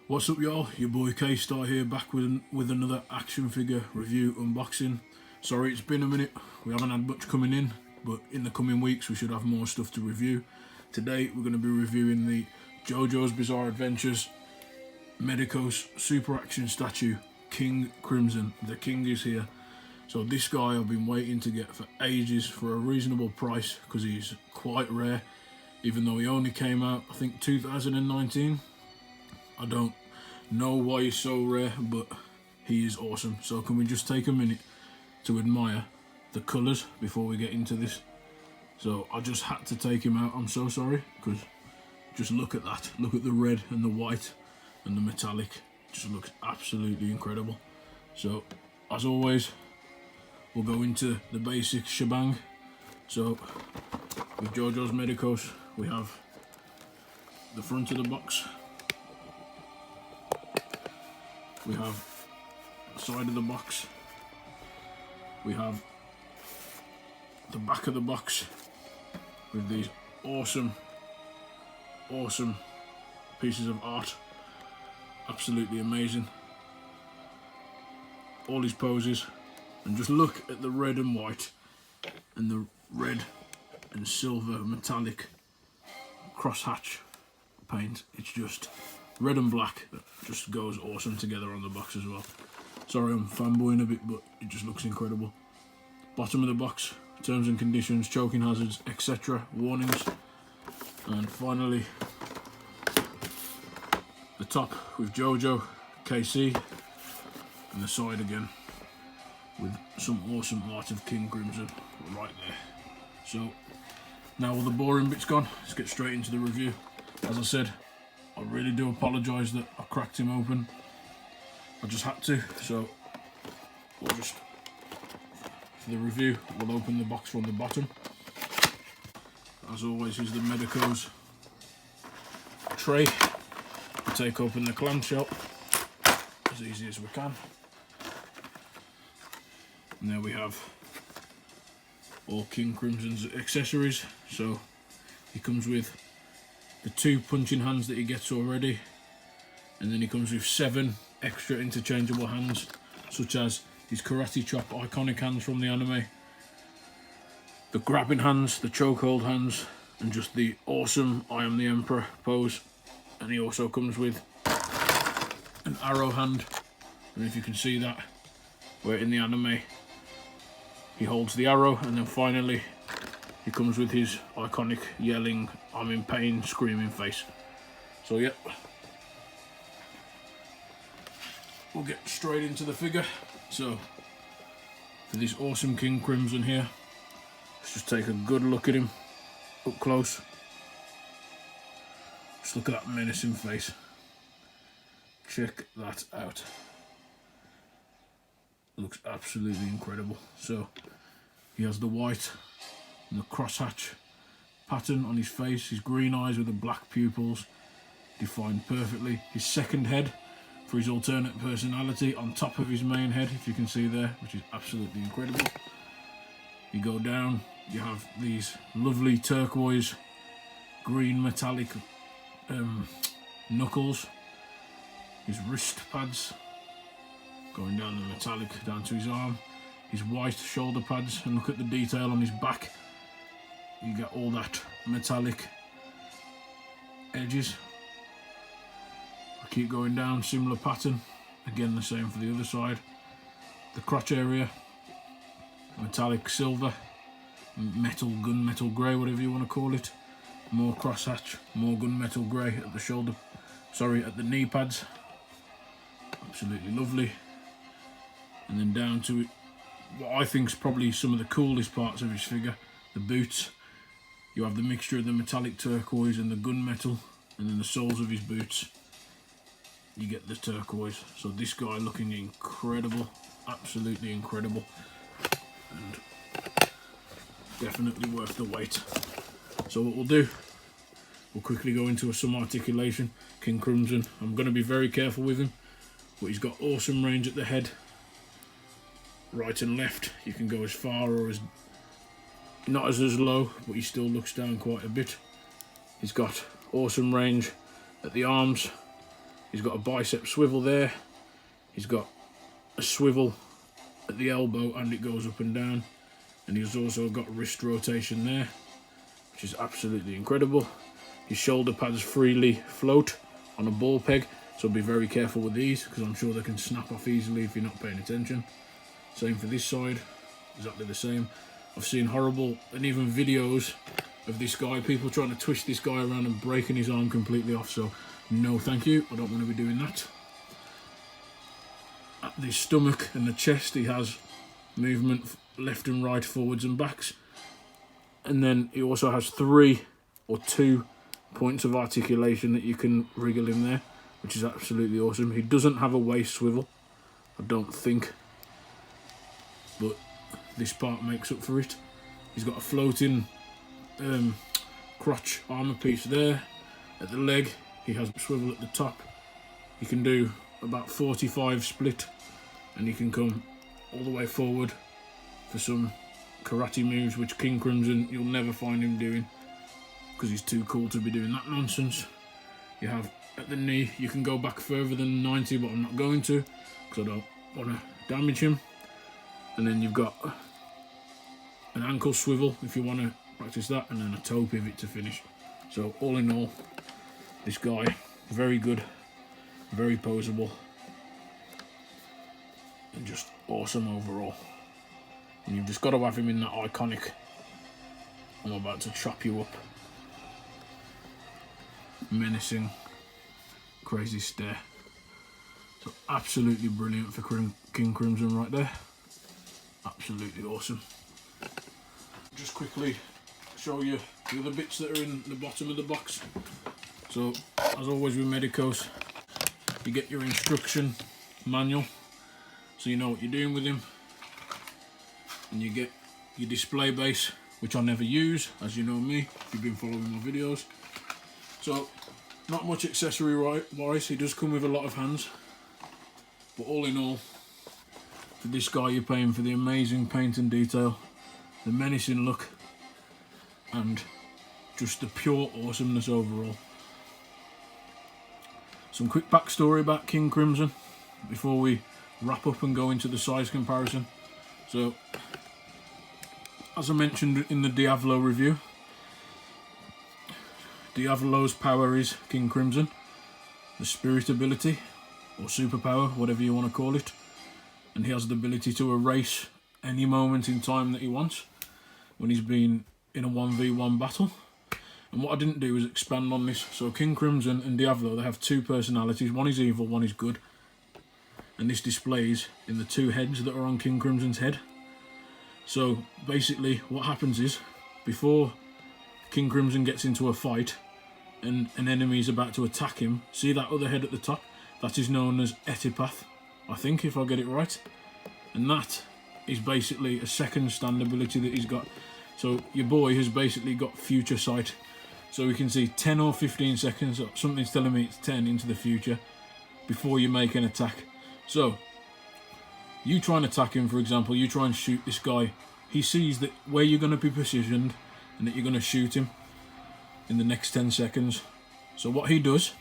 What's up, y'all? Your boy K-Star here, back with another action figure review unboxing. Sorry it's been a minute, we haven't had much coming in, but in the coming weeks we should have more stuff to review. Today we're going to be reviewing the JoJo's Bizarre Adventures Medicos Super Action Statue King Crimson. The King is here. So this guy I've been waiting to get for ages for a reasonable price because he's quite rare, even though he only came out I think 2019. I don't know why he's so rare, but he is awesome. So can we just take a minute to admire the colours before we get into this? So I just had to take him out, I'm so sorry, because just look at that. Look at the red and the white and the metallic. It just looks absolutely incredible. So as always, we'll go into the basic shebang. So with JoJo's Medicos, we have the front of the box. We have the side of the box, we have the back of the box with these awesome pieces of art, absolutely amazing, all his poses, and just look at the red and white and the red and silver metallic crosshatch paint. It's just red and black, that just goes awesome together on the box as well. Sorry I'm fanboying a bit, but it just looks incredible. Bottom of the box, terms and conditions, choking hazards, etc, warnings. And finally the top with JoJo, KC, and the side again with some awesome art of King Crimson right there. So now all the boring bits gone, let's get straight into the review. As I said, I really do apologise that I cracked him open. I just had to, so we'll just, for the review, we'll open the box from the bottom. As always, here's the Medicos tray. We'll take open the clamshell as easy as we can. And there we have all King Crimson's accessories. So he comes with the 2 punching hands that he gets already, and then he comes with 7 extra interchangeable hands, such as his karate chop iconic hands from the anime, the grabbing hands, the chokehold hands, and just the awesome I am the Emperor pose. And he also comes with an arrow hand, and if you can see that, where in the anime he holds the arrow, and then finally he comes with his iconic yelling, I'm in pain, screaming face. So yeah, we'll get straight into the figure. So for this awesome King Crimson here, let's just take a good look at him up close. Just look at that menacing face. Check that out. It looks absolutely incredible. So he has the white and the crosshatch pattern on his face, his green eyes with the black pupils defined perfectly, his second head for his alternate personality on top of his main head, if you can see there, which is absolutely incredible. You go down, you have these lovely turquoise green metallic knuckles, his wrist pads going down the metallic down to his arm, his white shoulder pads, and look at the detail on his back. You get all that metallic edges. I keep going down, similar pattern, again the same for the other side. The crotch area, metallic silver, metal, gunmetal grey, whatever you want to call it. More crosshatch, more gunmetal grey at the shoulder, sorry, at the knee pads. Absolutely lovely. And then down to what I think is probably some of the coolest parts of his figure, the boots. You have the mixture of the metallic turquoise and the gunmetal, and then the soles of his boots, you get the turquoise. So this guy looking incredible, absolutely incredible, and definitely worth the wait. So what we'll do, we'll quickly go into some articulation. King Crimson, I'm going to be very careful with him, but he's got awesome range at the head, right and left. You can go as far or as not as low, but he still looks down quite a bit. He's got awesome range at the arms, He's got a bicep swivel there. He's got a swivel at the elbow and it goes up and down. And he's also got wrist rotation there, which is absolutely incredible. His shoulder pads freely float on a ball peg, so be very careful with these because I'm sure they can snap off easily if you're not paying attention. Same for this side, exactly the same. I've seen horrible and even videos of this guy, people trying to twist this guy around and breaking his arm completely off, so no thank you, I don't want to be doing that. At the stomach and the chest he has movement left and right, forwards and backs, and then he also has 3 or 2 points of articulation that you can wriggle in there, which is absolutely awesome. He doesn't have a waist swivel, I don't think, but this part makes up for it. He's got a floating crotch armour piece there. At the leg he has a swivel at the top. He can do about 45 split, and he can come all the way forward for some karate moves, which King Crimson you'll never find him doing because he's too cool to be doing that nonsense. You have at the knee, you can go back further than 90, but I'm not going to because I don't want to damage him. And then you've got an ankle swivel if you want to practice that, and then a toe pivot to finish. So all in all, this guy, very good, very poseable, and just awesome overall. And you've just got to have him in that iconic "I'm about to chop you up" menacing, crazy stare. So absolutely brilliant for King Crimson right there. Absolutely awesome. Just quickly show you the other bits that are in the bottom of the box. So as always with Medicos, you get your instruction manual so you know what you're doing with him, and you get your display base, which I never use, as you know me if you've been following my videos. So not much accessory wise, he does come with a lot of hands, but all in all, for this guy you're paying for the amazing paint and detail, the menacing look, and just the pure awesomeness overall. Some quick backstory about King Crimson before we wrap up and go into the size comparison. So as I mentioned in the Diavolo review, Diavolo's power is King Crimson, the spirit ability or superpower, whatever you want to call it, and he has the ability to erase any moment in time that he wants when he's been in a 1v1 battle. And what I didn't do is expand on this. So King Crimson and Diavolo, they have 2 personalities, one is evil, one is good, and this displays in the 2 heads that are on King Crimson's head. So basically what happens is, before King Crimson gets into a fight and an enemy is about to attack him, see that other head at the top? That is known as Etipath, I think, if I get it right. And that is basically a second stand ability that he's got. So your boy has basically got future sight. So we can see 10 or 15 seconds, something's telling me it's 10 into the future, before you make an attack. So you try and attack him, for example, you try and shoot this guy. He sees that where you're going to be positioned and that you're going to shoot him in the next 10 seconds. So what he does,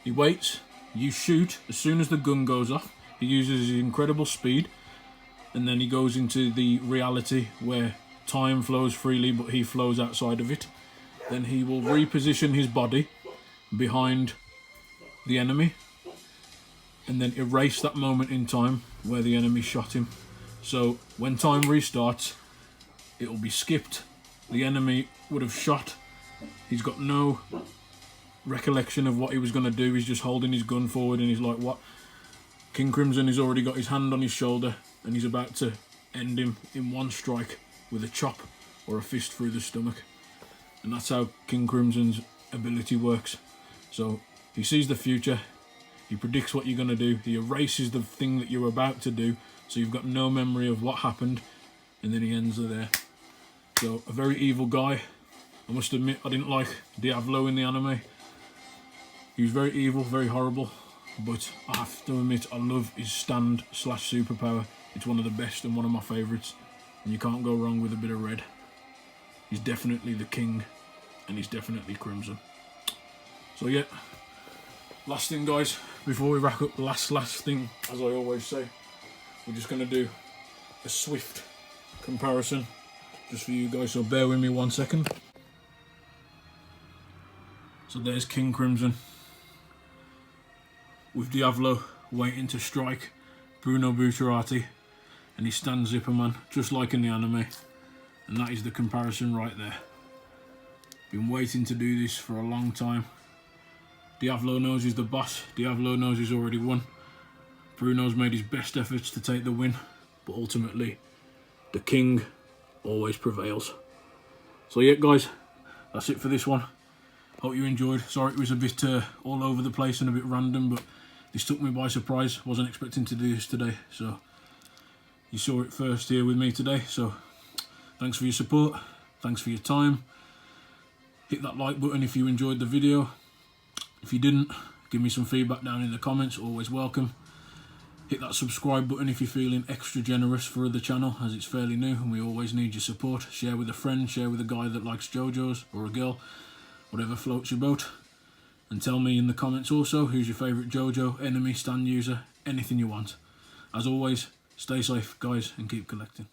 he waits, you shoot, as soon as the gun goes off, he uses his incredible speed, and then he goes into the reality where time flows freely but he flows outside of it. Then he will reposition his body behind the enemy and then erase that moment in time where the enemy shot him. So when time restarts, it will be skipped. The enemy would have shot. He's got no recollection of what he was going to do. He's just holding his gun forward and he's like, what? King Crimson has already got his hand on his shoulder and he's about to end him in one strike with a chop or a fist through the stomach. And that's how King Crimson's ability works. So he sees the future, he predicts what you're going to do, he erases the thing that you're about to do, so you've got no memory of what happened, and then he ends there. So a very evil guy. I must admit, I didn't like Diavolo in the anime. He was very evil, very horrible, but I have to admit I love his stand/superpower. It's one of the best and one of my favourites, and you can't go wrong with a bit of red. He's definitely the king, and he's definitely Crimson. So yeah, last thing guys, before we wrap up, last thing, as I always say, we're just going to do a swift comparison just for you guys, so bear with me 1 second. So there's King Crimson with Diavolo waiting to strike Bruno Bucciarati, and he stands Zipperman just like in the anime, and that is the comparison right there. Been waiting to do this for a long time. Diavolo knows he's the boss, Diavolo knows he's already won. Bruno's made his best efforts to take the win, but ultimately the king always prevails. So yeah guys, that's it for this one. Hope you enjoyed. Sorry it was a bit all over the place and a bit random, but this took me by surprise. Wasn't expecting to do this today, so you saw it first here with me today. So thanks for your support, thanks for your time. Hit that like button if you enjoyed the video. If you didn't, give me some feedback down in the comments, always welcome. Hit that subscribe button if you're feeling extra generous for the channel, as it's fairly new and we always need your support. Share with a friend, share with a guy that likes JoJo's, or a girl, whatever floats your boat. And tell me in the comments also who's your favourite JoJo, enemy, stand user, anything you want. As always, stay safe guys and keep collecting.